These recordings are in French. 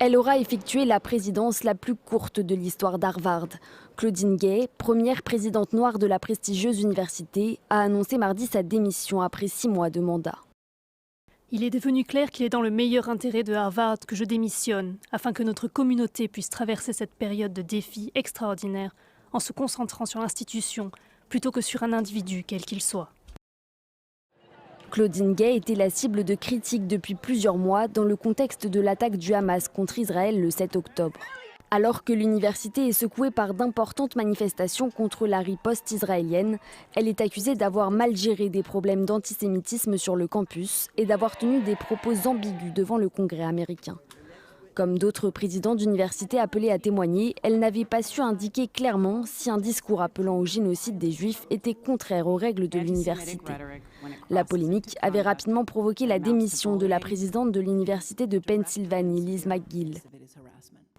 Elle aura effectué la présidence la plus courte de l'histoire d'Harvard. Claudine Gay, première présidente noire de la prestigieuse université, a annoncé mardi sa démission après 6 mois de mandat. Il est devenu clair qu'il est dans le meilleur intérêt de Harvard que je démissionne, afin que notre communauté puisse traverser cette période de défis extraordinaires en se concentrant sur l'institution plutôt que sur un individu quel qu'il soit. Claudine Gay était la cible de critiques depuis plusieurs mois dans le contexte de l'attaque du Hamas contre Israël le 7 octobre. Alors que l'université est secouée par d'importantes manifestations contre la riposte israélienne, elle est accusée d'avoir mal géré des problèmes d'antisémitisme sur le campus et d'avoir tenu des propos ambigus devant le Congrès américain. Comme d'autres présidents d'universités appelés à témoigner, elle n'avait pas su indiquer clairement si un discours appelant au génocide des Juifs était contraire aux règles de l'université. La polémique avait rapidement provoqué la démission de la présidente de l'université de Pennsylvanie, Liz McGill.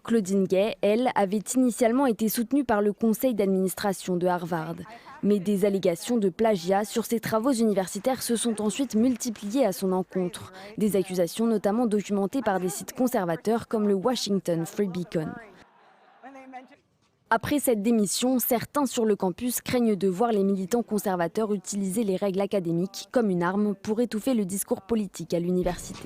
Claudine Gay, elle, avait initialement été soutenue par le conseil d'administration de Harvard. Mais des allégations de plagiat sur ses travaux universitaires se sont ensuite multipliées à son encontre. Des accusations notamment documentées par des sites conservateurs comme le Washington Free Beacon. Après cette démission, certains sur le campus craignent de voir les militants conservateurs utiliser les règles académiques comme une arme pour étouffer le discours politique à l'université.